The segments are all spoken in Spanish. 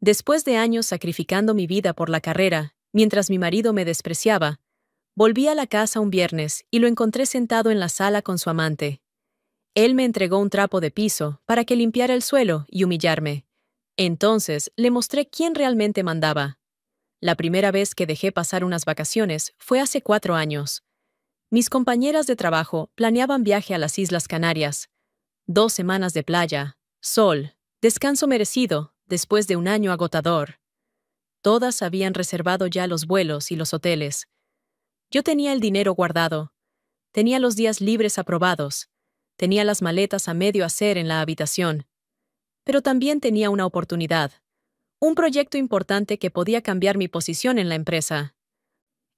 Después de años sacrificando mi vida por la carrera, mientras mi marido me despreciaba, volví a la casa un viernes y lo encontré sentado en la sala con su amante. Él me entregó un trapo de piso para que limpiara el suelo y humillarme. Entonces le mostré quién realmente mandaba. La primera vez que dejé pasar unas vacaciones fue hace 4 años. Mis compañeras de trabajo planeaban viaje a las Islas Canarias. 2 semanas de playa, sol, descanso merecido después de un año agotador. Todas habían reservado ya los vuelos y los hoteles. Yo tenía el dinero guardado. Tenía los días libres aprobados. Tenía las maletas a medio hacer en la habitación. Pero también tenía una oportunidad. Un proyecto importante que podía cambiar mi posición en la empresa.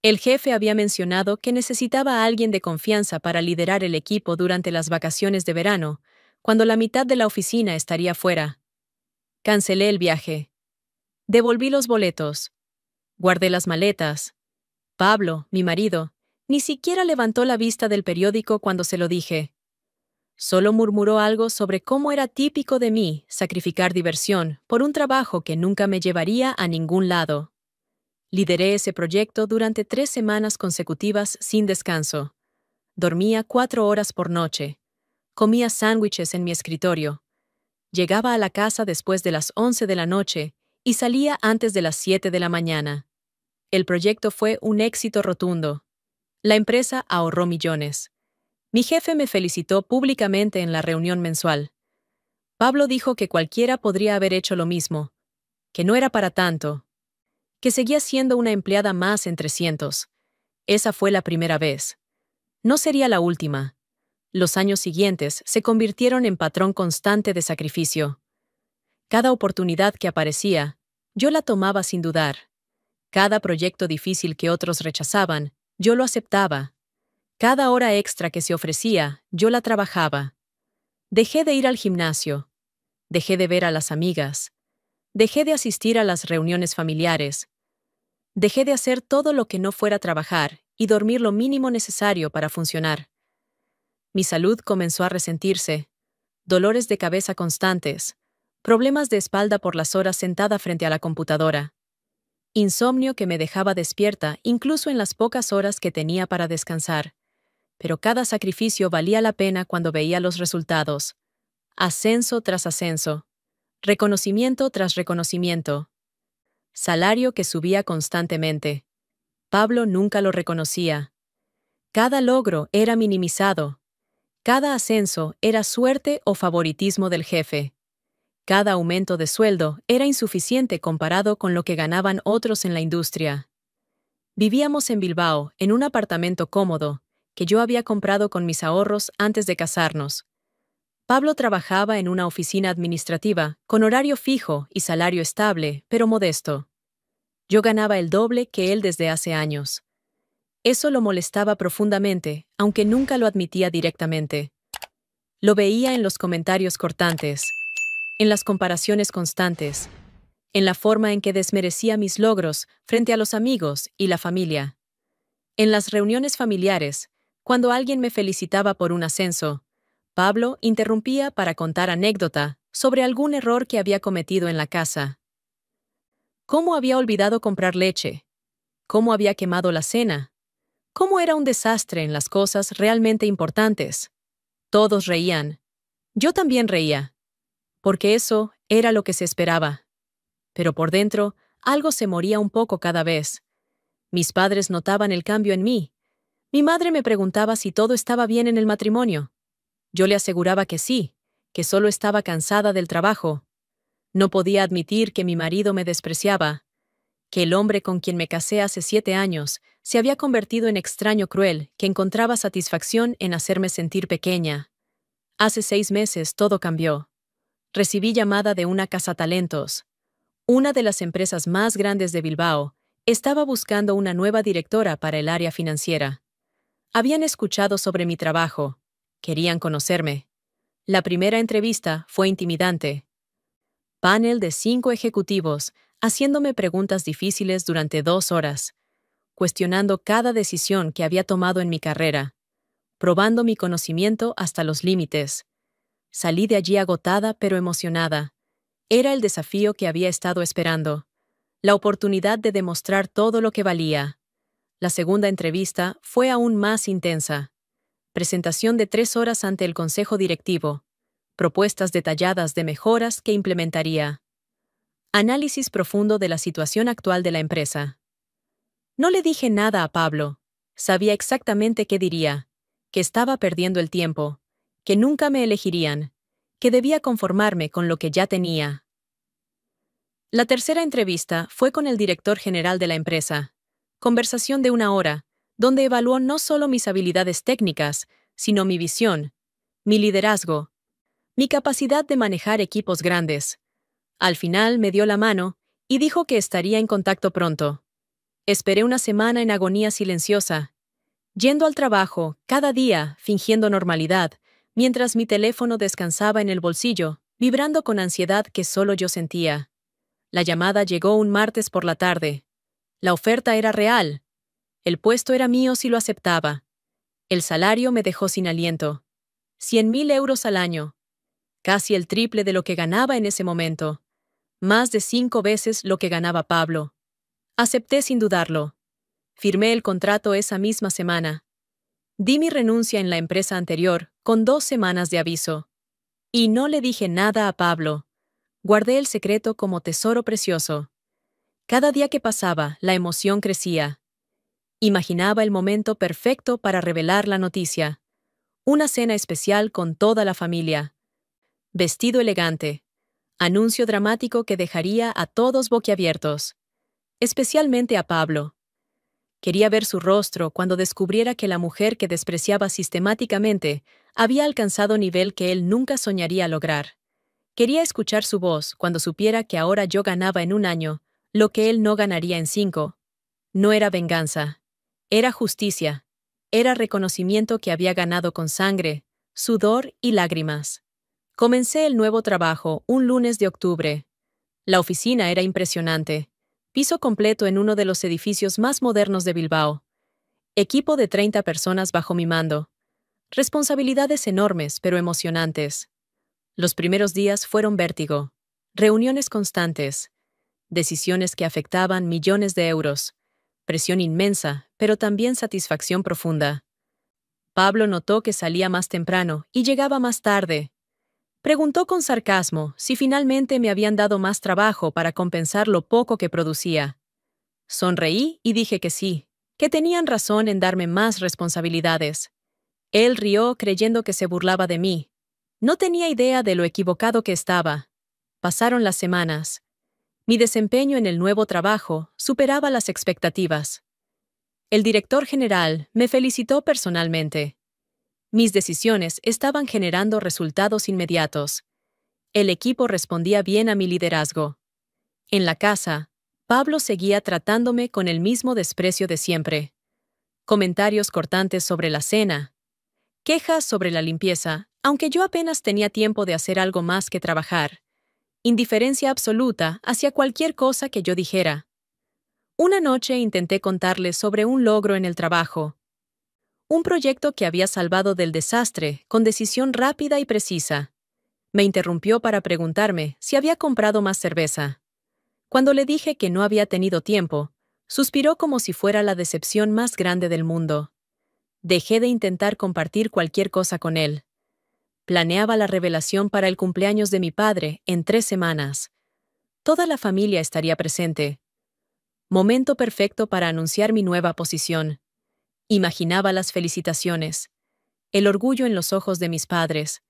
El jefe había mencionado que necesitaba a alguien de confianza para liderar el equipo durante las vacaciones de verano, cuando la mitad de la oficina estaría fuera. Cancelé el viaje. Devolví los boletos. Guardé las maletas. Pablo, mi marido, ni siquiera levantó la vista del periódico cuando se lo dije. Solo murmuró algo sobre cómo era típico de mí sacrificar diversión por un trabajo que nunca me llevaría a ningún lado. Lideré ese proyecto durante 3 semanas consecutivas sin descanso. Dormía 4 horas por noche. Comía sándwiches en mi escritorio. Llegaba a la casa después de las 11 de la noche y salía antes de las 7 de la mañana. El proyecto fue un éxito rotundo. La empresa ahorró millones. Mi jefe me felicitó públicamente en la reunión mensual. Pablo dijo que cualquiera podría haber hecho lo mismo, que no era para tanto, que seguía siendo una empleada más entre cientos. Esa fue la primera vez. No sería la última. Los años siguientes se convirtieron en patrón constante de sacrificio. Cada oportunidad que aparecía, yo la tomaba sin dudar. Cada proyecto difícil que otros rechazaban, yo lo aceptaba. Cada hora extra que se ofrecía, yo la trabajaba. Dejé de ir al gimnasio. Dejé de ver a las amigas. Dejé de asistir a las reuniones familiares. Dejé de hacer todo lo que no fuera trabajar y dormir lo mínimo necesario para funcionar. Mi salud comenzó a resentirse. Dolores de cabeza constantes. Problemas de espalda por las horas sentada frente a la computadora. Insomnio que me dejaba despierta incluso en las pocas horas que tenía para descansar. Pero cada sacrificio valía la pena cuando veía los resultados. Ascenso tras ascenso. Reconocimiento tras reconocimiento. Salario que subía constantemente. Pablo nunca lo reconocía. Cada logro era minimizado. Cada ascenso era suerte o favoritismo del jefe. Cada aumento de sueldo era insuficiente comparado con lo que ganaban otros en la industria. Vivíamos en Bilbao, en un apartamento cómodo, que yo había comprado con mis ahorros antes de casarnos. Pablo trabajaba en una oficina administrativa, con horario fijo y salario estable, pero modesto. Yo ganaba el doble que él desde hace años. Eso lo molestaba profundamente, aunque nunca lo admitía directamente. Lo veía en los comentarios cortantes, en las comparaciones constantes, en la forma en que desmerecía mis logros frente a los amigos y la familia. En las reuniones familiares, cuando alguien me felicitaba por un ascenso, Pablo interrumpía para contar anécdota sobre algún error que había cometido en la casa. ¿Cómo había olvidado comprar leche? ¿Cómo había quemado la cena? ¿Cómo era un desastre en las cosas realmente importantes? Todos reían. Yo también reía. Porque eso era lo que se esperaba. Pero por dentro, algo se moría un poco cada vez. Mis padres notaban el cambio en mí. Mi madre me preguntaba si todo estaba bien en el matrimonio. Yo le aseguraba que sí, que solo estaba cansada del trabajo. No podía admitir que mi marido me despreciaba, que el hombre con quien me casé hace 7 años se había convertido en extraño cruel, que encontraba satisfacción en hacerme sentir pequeña. Hace 6 meses todo cambió. Recibí llamada de una cazatalentos. Una de las empresas más grandes de Bilbao estaba buscando una nueva directora para el área financiera. Habían escuchado sobre mi trabajo. Querían conocerme. La primera entrevista fue intimidante. Panel de 5 ejecutivos, haciéndome preguntas difíciles durante 2 horas, cuestionando cada decisión que había tomado en mi carrera, probando mi conocimiento hasta los límites. Salí de allí agotada pero emocionada. Era el desafío que había estado esperando. La oportunidad de demostrar todo lo que valía. La segunda entrevista fue aún más intensa. Presentación de 3 horas ante el consejo directivo. Propuestas detalladas de mejoras que implementaría. Análisis profundo de la situación actual de la empresa. No le dije nada a Pablo. Sabía exactamente qué diría. Que estaba perdiendo el tiempo. Que nunca me elegirían. Que debía conformarme con lo que ya tenía. La tercera entrevista fue con el director general de la empresa. Conversación de 1 hora, donde evaluó no solo mis habilidades técnicas, sino mi visión, mi liderazgo, mi capacidad de manejar equipos grandes. Al final me dio la mano y dijo que estaría en contacto pronto. Esperé 1 semana en agonía silenciosa, yendo al trabajo, cada día, fingiendo normalidad, mientras mi teléfono descansaba en el bolsillo, vibrando con ansiedad que solo yo sentía. La llamada llegó un martes por la tarde. La oferta era real. El puesto era mío si lo aceptaba. El salario me dejó sin aliento. 100.000 euros al año. Casi el triple de lo que ganaba en ese momento. Más de 5 veces lo que ganaba Pablo. Acepté sin dudarlo. Firmé el contrato esa misma semana. Di mi renuncia en la empresa anterior, con 2 semanas de aviso. Y no le dije nada a Pablo. Guardé el secreto como tesoro precioso. Cada día que pasaba, la emoción crecía. Imaginaba el momento perfecto para revelar la noticia. Una cena especial con toda la familia. Vestido elegante. Anuncio dramático que dejaría a todos boquiabiertos. Especialmente a Pablo. Quería ver su rostro cuando descubriera que la mujer que despreciaba sistemáticamente había alcanzado nivel que él nunca soñaría lograr. Quería escuchar su voz cuando supiera que ahora yo ganaba en 1 año lo que él no ganaría en 5. No era venganza. Era justicia. Era reconocimiento que había ganado con sangre, sudor y lágrimas. Comencé el nuevo trabajo un lunes de octubre. La oficina era impresionante. Piso completo en uno de los edificios más modernos de Bilbao. Equipo de 30 personas bajo mi mando. Responsabilidades enormes pero emocionantes. Los primeros días fueron vértigo. Reuniones constantes. Decisiones que afectaban millones de euros. Presión inmensa, pero también satisfacción profunda. Pablo notó que salía más temprano y llegaba más tarde. Preguntó con sarcasmo si finalmente me habían dado más trabajo para compensar lo poco que producía. Sonreí y dije que sí, que tenían razón en darme más responsabilidades. Él rió creyendo que se burlaba de mí. No tenía idea de lo equivocado que estaba. Pasaron las semanas. Mi desempeño en el nuevo trabajo superaba las expectativas. El director general me felicitó personalmente. Mis decisiones estaban generando resultados inmediatos. El equipo respondía bien a mi liderazgo. En la casa, Pablo seguía tratándome con el mismo desprecio de siempre. Comentarios cortantes sobre la cena. Quejas sobre la limpieza, aunque yo apenas tenía tiempo de hacer algo más que trabajar. Indiferencia absoluta hacia cualquier cosa que yo dijera. Una noche intenté contarles sobre un logro en el trabajo. Un proyecto que había salvado del desastre con decisión rápida y precisa. Me interrumpió para preguntarme si había comprado más cerveza. Cuando le dije que no había tenido tiempo, suspiró como si fuera la decepción más grande del mundo. Dejé de intentar compartir cualquier cosa con él. Planeaba la revelación para el cumpleaños de mi padre en 3 semanas. Toda la familia estaría presente. Momento perfecto para anunciar mi nueva posición. Imaginaba las felicitaciones, el orgullo en los ojos de mis padres,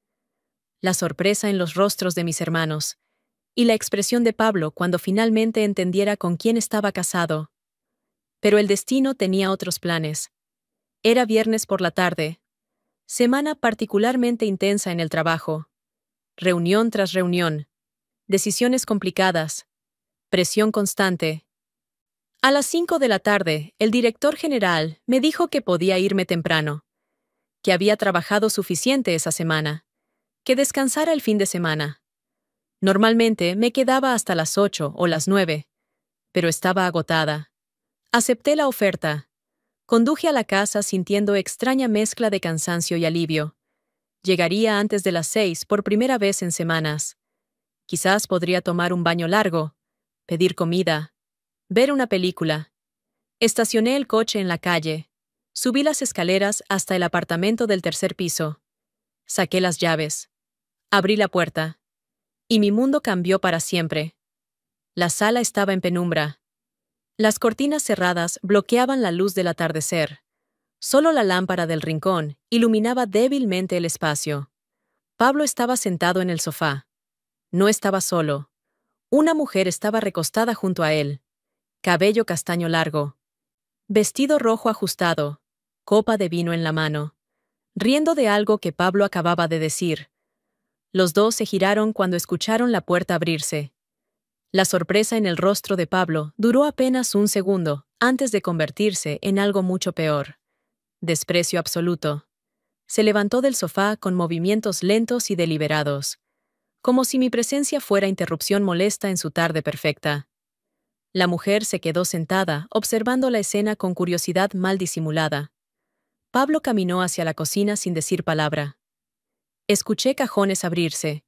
la sorpresa en los rostros de mis hermanos, y la expresión de Pablo cuando finalmente entendiera con quién estaba casado. Pero el destino tenía otros planes. Era viernes por la tarde. Semana particularmente intensa en el trabajo. Reunión tras reunión. Decisiones complicadas. Presión constante. A las 5 de la tarde, el director general me dijo que podía irme temprano. Que había trabajado suficiente esa semana. Que descansara el fin de semana. Normalmente me quedaba hasta las 8 o las 9, pero estaba agotada. Acepté la oferta. Conduje a la casa sintiendo extraña mezcla de cansancio y alivio. Llegaría antes de las 6 por primera vez en semanas. Quizás podría tomar un baño largo, pedir comida, ver una película. Estacioné el coche en la calle. Subí las escaleras hasta el apartamento del tercer piso. Saqué las llaves. Abrí la puerta. Y mi mundo cambió para siempre. La sala estaba en penumbra. Las cortinas cerradas bloqueaban la luz del atardecer. Solo la lámpara del rincón iluminaba débilmente el espacio. Pablo estaba sentado en el sofá. No estaba solo. Una mujer estaba recostada junto a él. Cabello castaño largo. Vestido rojo ajustado. Copa de vino en la mano. Riendo de algo que Pablo acababa de decir. Los dos se giraron cuando escucharon la puerta abrirse. La sorpresa en el rostro de Pablo duró apenas un segundo, antes de convertirse en algo mucho peor. Desprecio absoluto. Se levantó del sofá con movimientos lentos y deliberados, como si mi presencia fuera interrupción molesta en su tarde perfecta. La mujer se quedó sentada, observando la escena con curiosidad mal disimulada. Pablo caminó hacia la cocina sin decir palabra. Escuché cajones abrirse.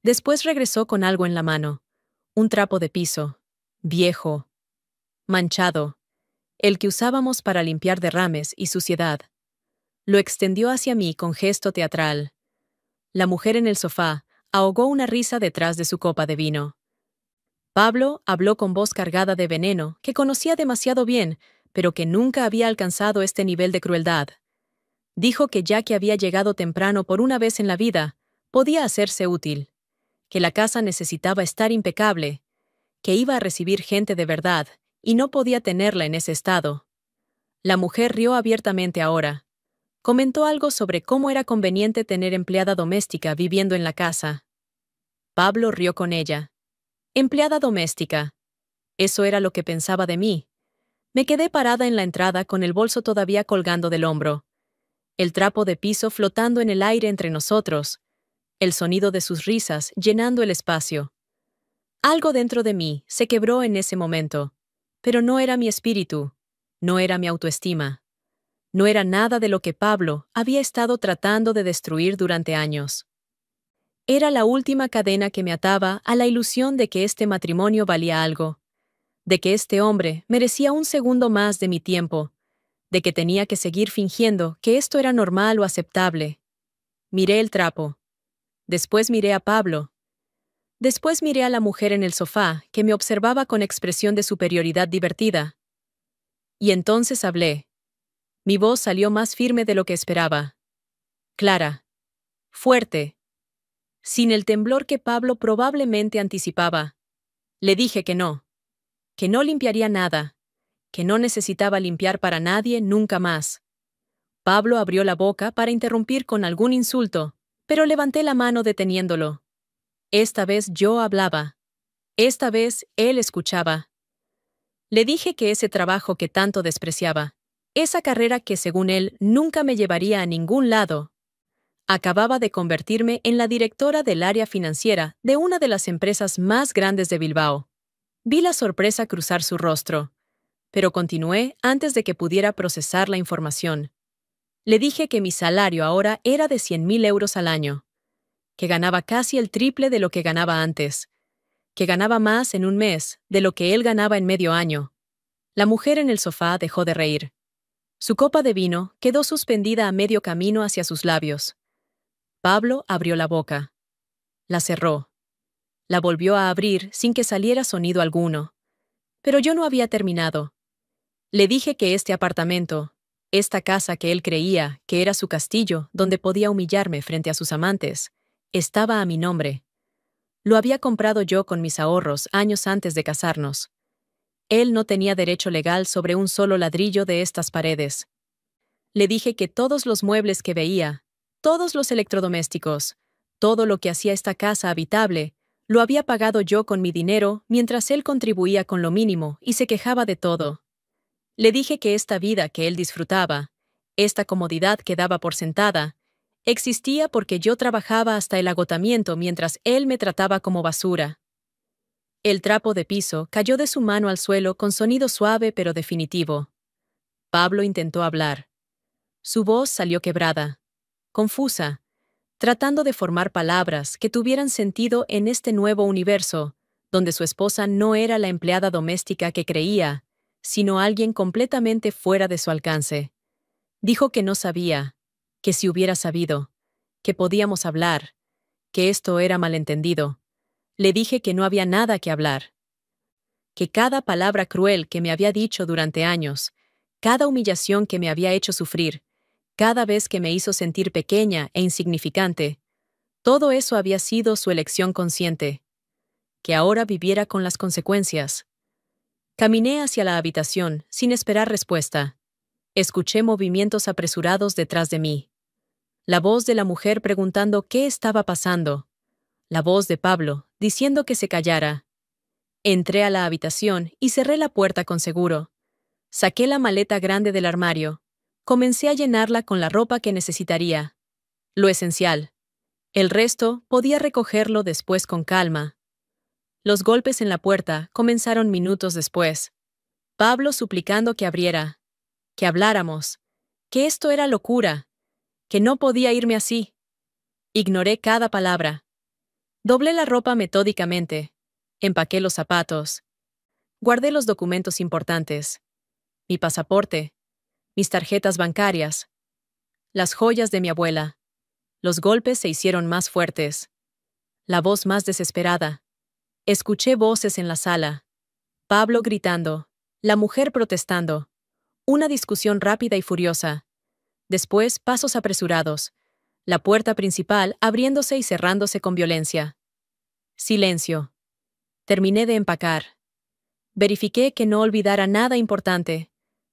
Después regresó con algo en la mano. Un trapo de piso. Viejo. Manchado. El que usábamos para limpiar derrames y suciedad. Lo extendió hacia mí con gesto teatral. La mujer en el sofá ahogó una risa detrás de su copa de vino. Pablo habló con voz cargada de veneno, que conocía demasiado bien, pero que nunca había alcanzado este nivel de crueldad. Dijo que ya que había llegado temprano por una vez en la vida, podía hacerse útil, que la casa necesitaba estar impecable, que iba a recibir gente de verdad, y no podía tenerla en ese estado. La mujer rió abiertamente ahora. Comentó algo sobre cómo era conveniente tener empleada doméstica viviendo en la casa. Pablo rió con ella. Empleada doméstica. Eso era lo que pensaba de mí. Me quedé parada en la entrada con el bolso todavía colgando del hombro. El trapo de piso flotando en el aire entre nosotros. El sonido de sus risas llenando el espacio. Algo dentro de mí se quebró en ese momento. Pero no era mi espíritu. No era mi autoestima. No era nada de lo que Pablo había estado tratando de destruir durante años. Era la última cadena que me ataba a la ilusión de que este matrimonio valía algo, de que este hombre merecía un segundo más de mi tiempo, de que tenía que seguir fingiendo que esto era normal o aceptable. Miré el trapo. Después miré a Pablo. Después miré a la mujer en el sofá, que me observaba con expresión de superioridad divertida. Y entonces hablé. Mi voz salió más firme de lo que esperaba. Clara. Fuerte. Sin el temblor que Pablo probablemente anticipaba. Le dije que no limpiaría nada, que no necesitaba limpiar para nadie nunca más. Pablo abrió la boca para interrumpir con algún insulto, pero levanté la mano deteniéndolo. Esta vez yo hablaba. Esta vez él escuchaba. Le dije que ese trabajo que tanto despreciaba, esa carrera que según él nunca me llevaría a ningún lado, acababa de convertirme en la directora del área financiera de una de las empresas más grandes de Bilbao. Vi la sorpresa cruzar su rostro, pero continué antes de que pudiera procesar la información. Le dije que mi salario ahora era de 100.000 euros al año, que ganaba casi el triple de lo que ganaba antes, que ganaba más en un mes de lo que él ganaba en medio año. La mujer en el sofá dejó de reír. Su copa de vino quedó suspendida a medio camino hacia sus labios. Pablo abrió la boca. La cerró. La volvió a abrir sin que saliera sonido alguno. Pero yo no había terminado. Le dije que este apartamento, esta casa que él creía que era su castillo donde podía humillarme frente a sus amantes, estaba a mi nombre. Lo había comprado yo con mis ahorros años antes de casarnos. Él no tenía derecho legal sobre un solo ladrillo de estas paredes. Le dije que todos los muebles que veía, todos los electrodomésticos, todo lo que hacía esta casa habitable, lo había pagado yo con mi dinero mientras él contribuía con lo mínimo y se quejaba de todo. Le dije que esta vida que él disfrutaba, esta comodidad que daba por sentada, existía porque yo trabajaba hasta el agotamiento mientras él me trataba como basura. El trapo de piso cayó de su mano al suelo con sonido suave pero definitivo. Pablo intentó hablar. Su voz salió quebrada, confusa, tratando de formar palabras que tuvieran sentido en este nuevo universo, donde su esposa no era la empleada doméstica que creía, sino alguien completamente fuera de su alcance. Dijo que no sabía, que si hubiera sabido, que podíamos hablar, que esto era malentendido. Le dije que no había nada que hablar, que cada palabra cruel que me había dicho durante años, cada humillación que me había hecho sufrir, cada vez que me hizo sentir pequeña e insignificante, todo eso había sido su elección consciente, que ahora viviera con las consecuencias. Caminé hacia la habitación sin esperar respuesta. Escuché movimientos apresurados detrás de mí. La voz de la mujer preguntando qué estaba pasando. La voz de Pablo diciendo que se callara. Entré a la habitación y cerré la puerta con seguro. Saqué la maleta grande del armario. Comencé a llenarla con la ropa que necesitaría. Lo esencial. El resto podía recogerlo después con calma. Los golpes en la puerta comenzaron minutos después. Pablo suplicando que abriera, que habláramos, que esto era locura, que no podía irme así. Ignoré cada palabra. Doblé la ropa metódicamente, empaqué los zapatos, guardé los documentos importantes, mi pasaporte, mis tarjetas bancarias, las joyas de mi abuela. Los golpes se hicieron más fuertes. La voz más desesperada. Escuché voces en la sala. Pablo gritando, la mujer protestando. Una discusión rápida y furiosa. Después, pasos apresurados. La puerta principal abriéndose y cerrándose con violencia. Silencio. Terminé de empacar. Verifiqué que no olvidara nada importante.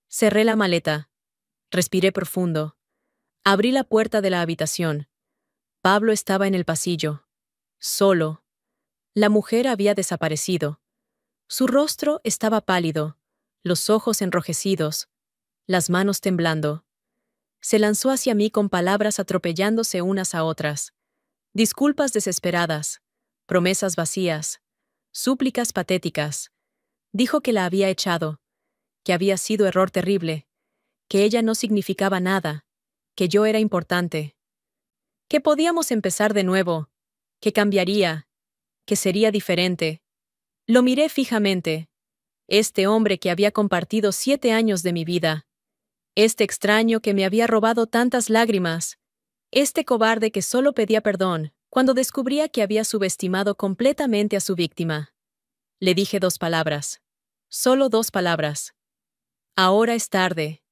Cerré la maleta. Respiré profundo. Abrí la puerta de la habitación. Pablo estaba en el pasillo. Solo. La mujer había desaparecido. Su rostro estaba pálido, los ojos enrojecidos, las manos temblando. Se lanzó hacia mí con palabras atropellándose unas a otras. Disculpas desesperadas, promesas vacías, súplicas patéticas. Dijo que la había echado, que había sido error terrible, que ella no significaba nada, que yo era importante, que podíamos empezar de nuevo, que cambiaría, que sería diferente. Lo miré fijamente. Este hombre que había compartido 7 años de mi vida. Este extraño que me había robado tantas lágrimas. Este cobarde que solo pedía perdón cuando descubría que había subestimado completamente a su víctima. Le dije 2 palabras. Solo 2 palabras. Ahora es tarde.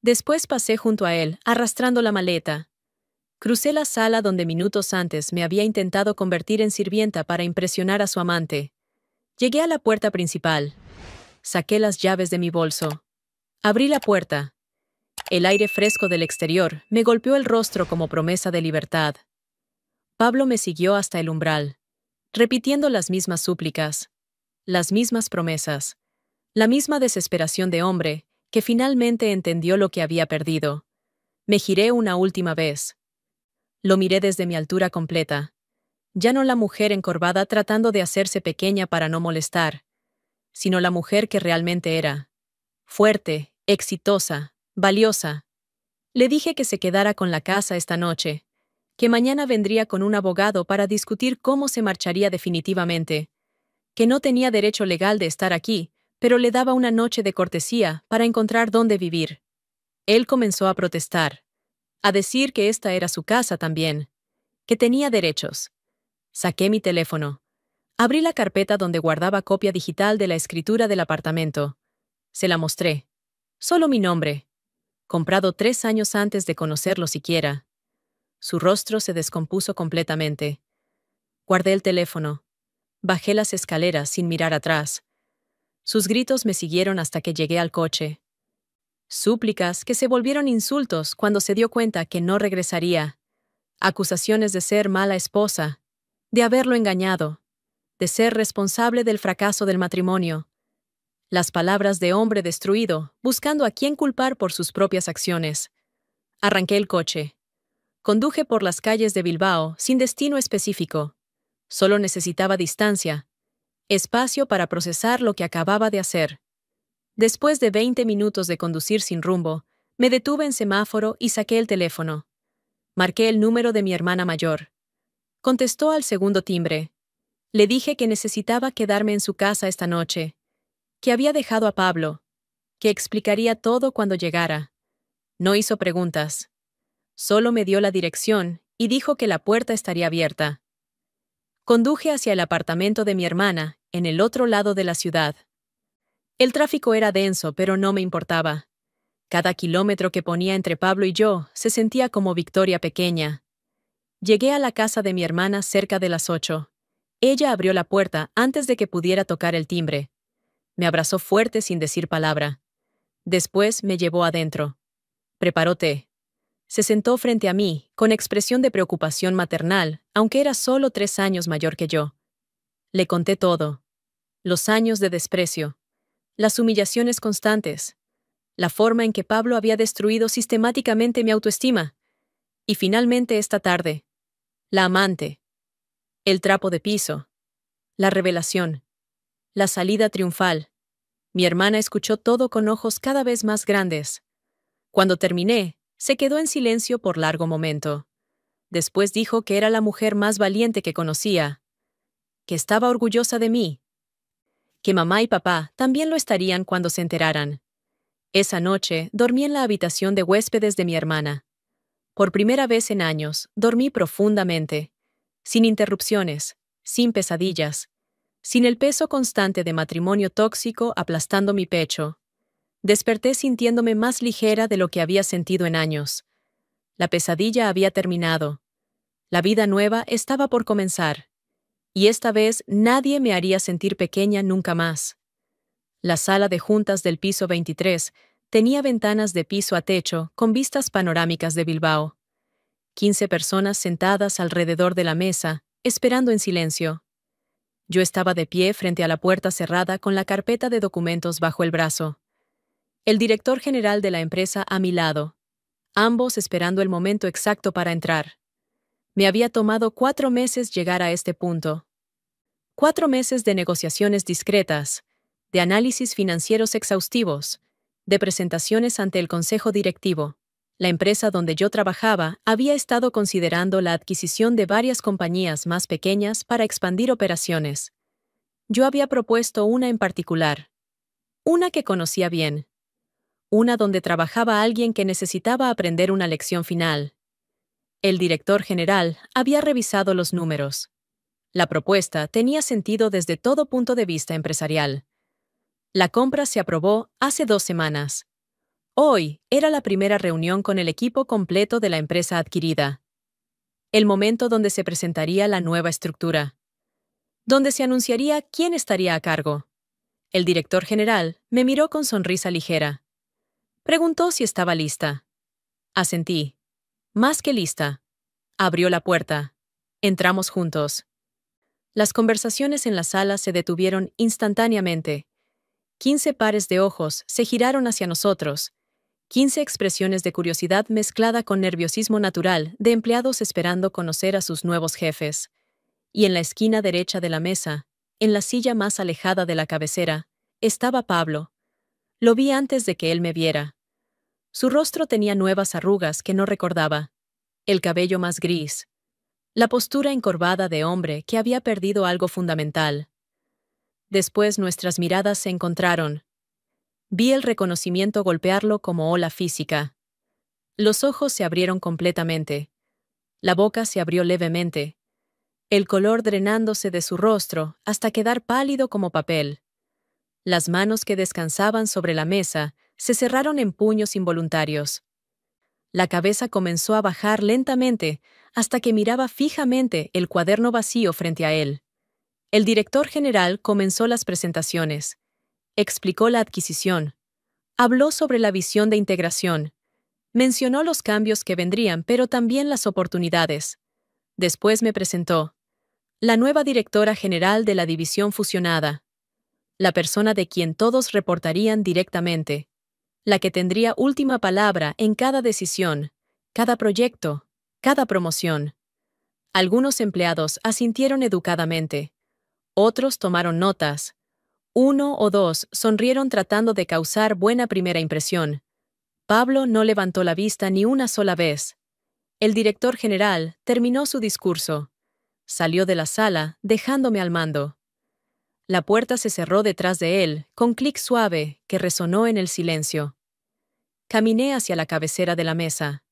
Después pasé junto a él, arrastrando la maleta. Crucé la sala donde minutos antes me había intentado convertir en sirvienta para impresionar a su amante. Llegué a la puerta principal. Saqué las llaves de mi bolso. Abrí la puerta. El aire fresco del exterior me golpeó el rostro como promesa de libertad. Pablo me siguió hasta el umbral, repitiendo las mismas súplicas, las mismas promesas, la misma desesperación de hombre que finalmente entendió lo que había perdido. Me giré una última vez. Lo miré desde mi altura completa. Ya no la mujer encorvada tratando de hacerse pequeña para no molestar, sino la mujer que realmente era. Fuerte, exitosa, valiosa. Le dije que se quedara con la casa esta noche, que mañana vendría con un abogado para discutir cómo se marcharía definitivamente, que no tenía derecho legal de estar aquí, pero le daba una noche de cortesía para encontrar dónde vivir. Él comenzó a protestar, a decir que esta era su casa también, que tenía derechos. Saqué mi teléfono. Abrí la carpeta donde guardaba copia digital de la escritura del apartamento. Se la mostré. Solo mi nombre. Comprado 3 años antes de conocerlo siquiera. Su rostro se descompuso completamente. Guardé el teléfono. Bajé las escaleras sin mirar atrás. Sus gritos me siguieron hasta que llegué al coche. Súplicas que se volvieron insultos cuando se dio cuenta que no regresaría. Acusaciones de ser mala esposa, de haberlo engañado, de ser responsable del fracaso del matrimonio. Las palabras de hombre destruido, buscando a quién culpar por sus propias acciones. Arranqué el coche. Conduje por las calles de Bilbao sin destino específico. Solo necesitaba distancia, espacio para procesar lo que acababa de hacer. Después de 20 minutos de conducir sin rumbo, me detuve en semáforo y saqué el teléfono. Marqué el número de mi hermana mayor. Contestó al segundo timbre. Le dije que necesitaba quedarme en su casa esta noche, que había dejado a Pablo, que explicaría todo cuando llegara. No hizo preguntas. Solo me dio la dirección y dijo que la puerta estaría abierta. Conduje hacia el apartamento de mi hermana, en el otro lado de la ciudad. El tráfico era denso, pero no me importaba. Cada kilómetro que ponía entre Pablo y yo se sentía como victoria pequeña. Llegué a la casa de mi hermana cerca de las 8. Ella abrió la puerta antes de que pudiera tocar el timbre. Me abrazó fuerte sin decir palabra. Después me llevó adentro. Preparó té. Se sentó frente a mí, con expresión de preocupación maternal, aunque era solo 3 años mayor que yo. Le conté todo. Los años de desprecio. Las humillaciones constantes. La forma en que Pablo había destruido sistemáticamente mi autoestima. Y finalmente esta tarde. La amante. El trapo de piso. La revelación. La salida triunfal. Mi hermana escuchó todo con ojos cada vez más grandes. Cuando terminé, se quedó en silencio por largo momento. Después dijo que era la mujer más valiente que conocía, que estaba orgullosa de mí, que mamá y papá también lo estarían cuando se enteraran. Esa noche dormí en la habitación de huéspedes de mi hermana. Por primera vez en años, dormí profundamente, sin interrupciones, sin pesadillas, sin el peso constante de matrimonio tóxico aplastando mi pecho. Desperté sintiéndome más ligera de lo que había sentido en años. La pesadilla había terminado. La vida nueva estaba por comenzar. Y esta vez nadie me haría sentir pequeña nunca más. La sala de juntas del piso 23 tenía ventanas de piso a techo con vistas panorámicas de Bilbao. 15 personas sentadas alrededor de la mesa, esperando en silencio. Yo estaba de pie frente a la puerta cerrada con la carpeta de documentos bajo el brazo. El director general de la empresa a mi lado, ambos esperando el momento exacto para entrar. Me había tomado 4 meses llegar a este punto. 4 meses de negociaciones discretas, de análisis financieros exhaustivos, de presentaciones ante el consejo directivo. La empresa donde yo trabajaba había estado considerando la adquisición de varias compañías más pequeñas para expandir operaciones. Yo había propuesto una en particular, una que conocía bien, una donde trabajaba alguien que necesitaba aprender una lección final. El director general había revisado los números. La propuesta tenía sentido desde todo punto de vista empresarial. La compra se aprobó hace 2 semanas. Hoy era la primera reunión con el equipo completo de la empresa adquirida. El momento donde se presentaría la nueva estructura. Donde se anunciaría quién estaría a cargo. El director general me miró con sonrisa ligera. Preguntó si estaba lista. Asentí. Más que lista. Abrió la puerta. Entramos juntos. Las conversaciones en la sala se detuvieron instantáneamente. 15 pares de ojos se giraron hacia nosotros. 15 expresiones de curiosidad mezclada con nerviosismo natural de empleados esperando conocer a sus nuevos jefes. Y en la esquina derecha de la mesa, en la silla más alejada de la cabecera, estaba Pablo. Lo vi antes de que él me viera. Su rostro tenía nuevas arrugas que no recordaba. El cabello más gris. La postura encorvada de hombre que había perdido algo fundamental. Después nuestras miradas se encontraron. Vi el reconocimiento golpearlo como ola física. Los ojos se abrieron completamente. La boca se abrió levemente. El color drenándose de su rostro hasta quedar pálido como papel. Las manos que descansaban sobre la mesa se cerraron en puños involuntarios. La cabeza comenzó a bajar lentamente hasta que miraba fijamente el cuaderno vacío frente a él. El director general comenzó las presentaciones. Explicó la adquisición. Habló sobre la visión de integración. Mencionó los cambios que vendrían, pero también las oportunidades. Después me presentó. La nueva directora general de la división fusionada. La persona de quien todos reportarían directamente. La que tendría última palabra en cada decisión, cada proyecto, cada promoción. Algunos empleados asintieron educadamente. Otros tomaron notas. 1 o 2 sonrieron tratando de causar buena primera impresión. Pablo no levantó la vista ni una sola vez. El director general terminó su discurso. Salió de la sala, dejándome al mando. La puerta se cerró detrás de él, con clic suave que resonó en el silencio. Caminé hacia la cabecera de la mesa.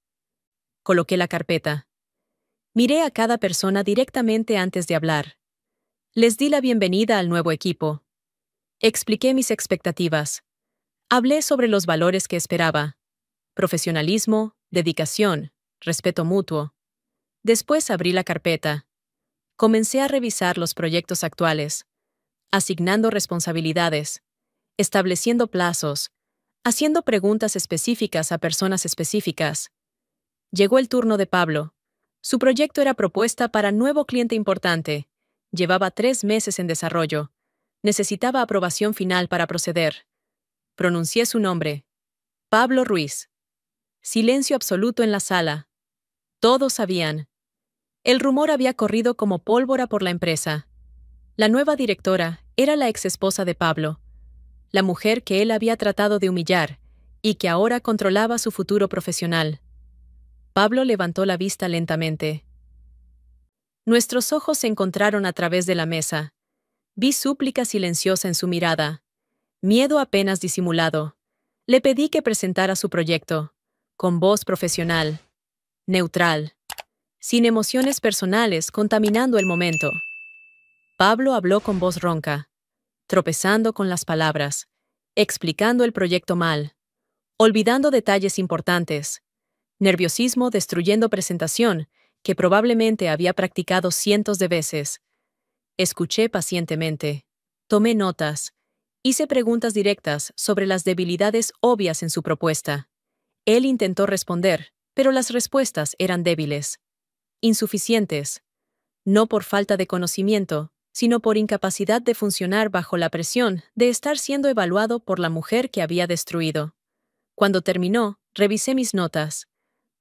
Coloqué la carpeta. Miré a cada persona directamente antes de hablar. Les di la bienvenida al nuevo equipo. Expliqué mis expectativas. Hablé sobre los valores que esperaba: profesionalismo, dedicación, respeto mutuo. Después abrí la carpeta. Comencé a revisar los proyectos actuales, asignando responsabilidades, estableciendo plazos, haciendo preguntas específicas a personas específicas. Llegó el turno de Pablo. Su proyecto era propuesta para nuevo cliente importante. Llevaba 3 meses en desarrollo. Necesitaba aprobación final para proceder. Pronuncié su nombre. Pablo Ruiz. Silencio absoluto en la sala. Todos sabían. El rumor había corrido como pólvora por la empresa. La nueva directora era la exesposa de Pablo, la mujer que él había tratado de humillar y que ahora controlaba su futuro profesional. Pablo levantó la vista lentamente. Nuestros ojos se encontraron a través de la mesa. Vi súplica silenciosa en su mirada, miedo apenas disimulado. Le pedí que presentara su proyecto, con voz profesional, neutral, sin emociones personales contaminando el momento. Pablo habló con voz ronca, tropezando con las palabras, explicando el proyecto mal, olvidando detalles importantes, nerviosismo destruyendo presentación que probablemente había practicado cientos de veces. Escuché pacientemente, tomé notas, hice preguntas directas sobre las debilidades obvias en su propuesta. Él intentó responder, pero las respuestas eran débiles, insuficientes, no por falta de conocimiento, sino por incapacidad de funcionar bajo la presión de estar siendo evaluado por la mujer que había destruido. Cuando terminó, revisé mis notas.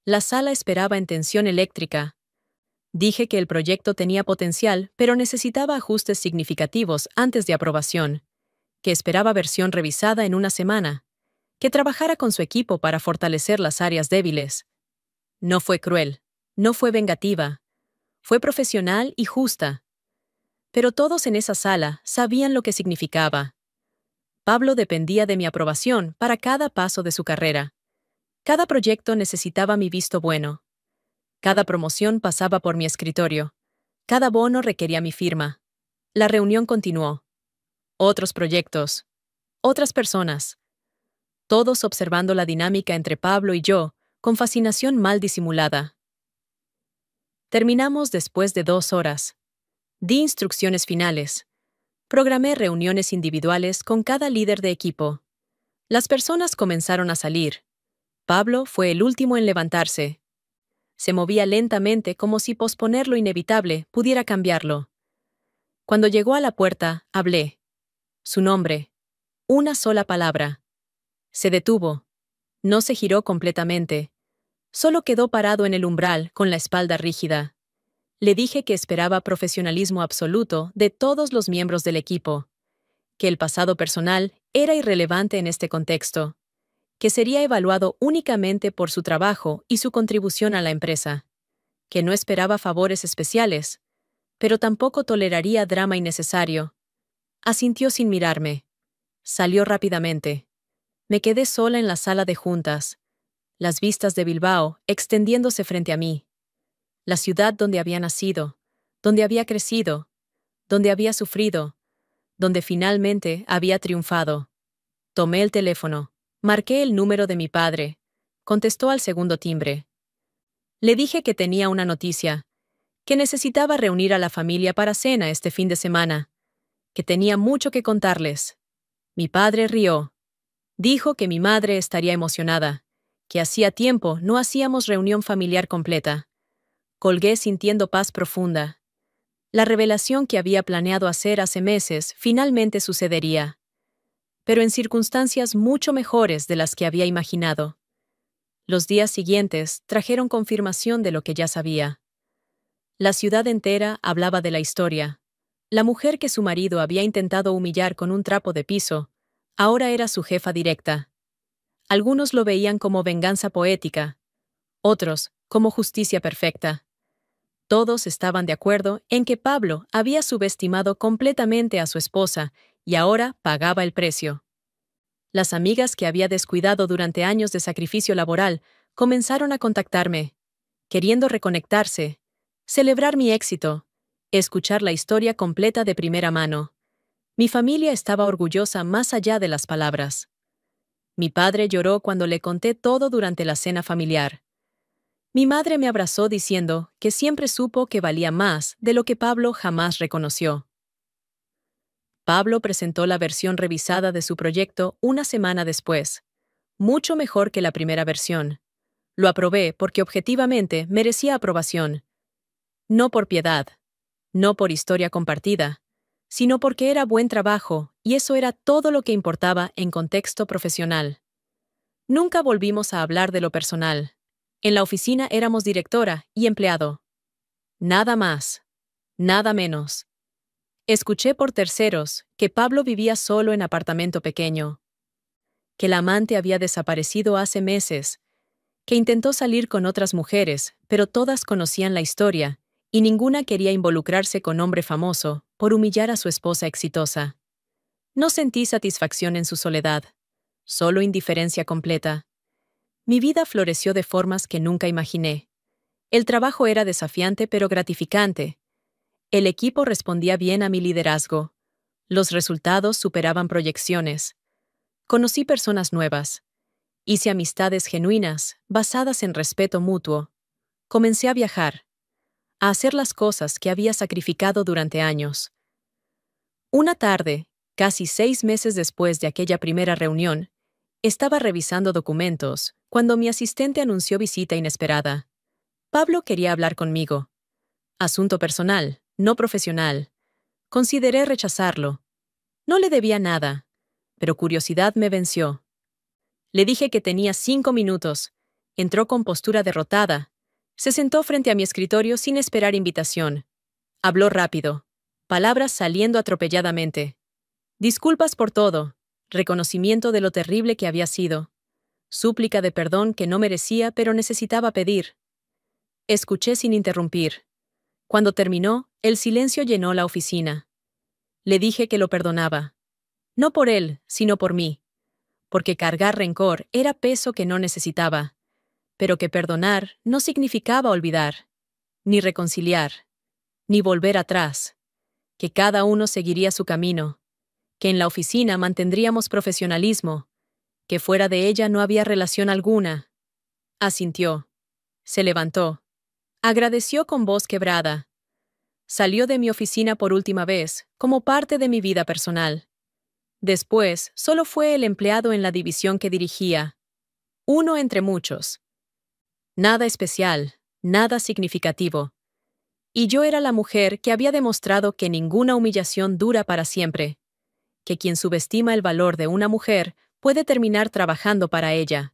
La sala esperaba en tensión eléctrica. Dije que el proyecto tenía potencial, pero necesitaba ajustes significativos antes de aprobación, que esperaba versión revisada en una semana, que trabajara con su equipo para fortalecer las áreas débiles. No fue cruel, no fue vengativa, fue profesional y justa. Pero todos en esa sala sabían lo que significaba. Pablo dependía de mi aprobación para cada paso de su carrera. Cada proyecto necesitaba mi visto bueno. Cada promoción pasaba por mi escritorio. Cada bono requería mi firma. La reunión continuó. Otros proyectos. Otras personas. Todos observando la dinámica entre Pablo y yo, con fascinación mal disimulada. Terminamos después de 2 horas. Di instrucciones finales. Programé reuniones individuales con cada líder de equipo. Las personas comenzaron a salir. Pablo fue el último en levantarse. Se movía lentamente como si posponer lo inevitable pudiera cambiarlo. Cuando llegó a la puerta, hablé. Su nombre. Una sola palabra. Se detuvo. No se giró completamente. Solo quedó parado en el umbral con la espalda rígida. Le dije que esperaba profesionalismo absoluto de todos los miembros del equipo, que el pasado personal era irrelevante en este contexto, que sería evaluado únicamente por su trabajo y su contribución a la empresa, que no esperaba favores especiales, pero tampoco toleraría drama innecesario. Asintió sin mirarme. Salió rápidamente. Me quedé sola en la sala de juntas, las vistas de Bilbao extendiéndose frente a mí. La ciudad donde había nacido, donde había crecido, donde había sufrido, donde finalmente había triunfado. Tomé el teléfono, marqué el número de mi padre. Contestó al segundo timbre. Le dije que tenía una noticia, que necesitaba reunir a la familia para cena este fin de semana, que tenía mucho que contarles. Mi padre rió. Dijo que mi madre estaría emocionada, que hacía tiempo no hacíamos reunión familiar completa. Colgué sintiendo paz profunda. La revelación que había planeado hacer hace meses finalmente sucedería, pero en circunstancias mucho mejores de las que había imaginado. Los días siguientes trajeron confirmación de lo que ya sabía. La ciudad entera hablaba de la historia. La mujer que su marido había intentado humillar con un trapo de piso, ahora era su jefa directa. Algunos lo veían como venganza poética, otros como justicia perfecta. Todos estaban de acuerdo en que Pablo había subestimado completamente a su esposa y ahora pagaba el precio. Las amigas que había descuidado durante años de sacrificio laboral comenzaron a contactarme, queriendo reconectarse, celebrar mi éxito, escuchar la historia completa de primera mano. Mi familia estaba orgullosa más allá de las palabras. Mi padre lloró cuando le conté todo durante la cena familiar. Mi madre me abrazó diciendo que siempre supo que valía más de lo que Pablo jamás reconoció. Pablo presentó la versión revisada de su proyecto una semana después, mucho mejor que la primera versión. Lo aprobé porque objetivamente merecía aprobación. No por piedad, no por historia compartida, sino porque era buen trabajo y eso era todo lo que importaba en contexto profesional. Nunca volvimos a hablar de lo personal. En la oficina éramos directora y empleado. Nada más, nada menos. Escuché por terceros que Pablo vivía solo en apartamento pequeño, que la amante había desaparecido hace meses, que intentó salir con otras mujeres, pero todas conocían la historia, y ninguna quería involucrarse con hombre famoso por humillar a su esposa exitosa. No sentí satisfacción en su soledad, solo indiferencia completa. Mi vida floreció de formas que nunca imaginé. El trabajo era desafiante pero gratificante. El equipo respondía bien a mi liderazgo. Los resultados superaban proyecciones. Conocí personas nuevas. Hice amistades genuinas, basadas en respeto mutuo. Comencé a viajar, a hacer las cosas que había sacrificado durante años. Una tarde, casi 6 meses después de aquella primera reunión, estaba revisando documentos cuando mi asistente anunció visita inesperada. Pablo quería hablar conmigo. Asunto personal, no profesional. Consideré rechazarlo. No le debía nada, pero curiosidad me venció. Le dije que tenía 5 minutos. Entró con postura derrotada. Se sentó frente a mi escritorio sin esperar invitación. Habló rápido, palabras saliendo atropelladamente. Disculpas por todo, reconocimiento de lo terrible que había sido, súplica de perdón que no merecía pero necesitaba pedir. Escuché sin interrumpir. Cuando terminó, el silencio llenó la oficina. Le dije que lo perdonaba. No por él, sino por mí. Porque cargar rencor era peso que no necesitaba. Pero que perdonar no significaba olvidar, ni reconciliar, ni volver atrás. Que cada uno seguiría su camino. Que en la oficina mantendríamos profesionalismo. Que fuera de ella no había relación alguna. Asintió. Se levantó. Agradeció con voz quebrada. Salió de mi oficina por última vez, como parte de mi vida personal. Después, solo fue el empleado en la división que dirigía. Uno entre muchos. Nada especial, nada significativo. Y yo era la mujer que había demostrado que ninguna humillación dura para siempre. Que quien subestima el valor de una mujer puede terminar trabajando para ella.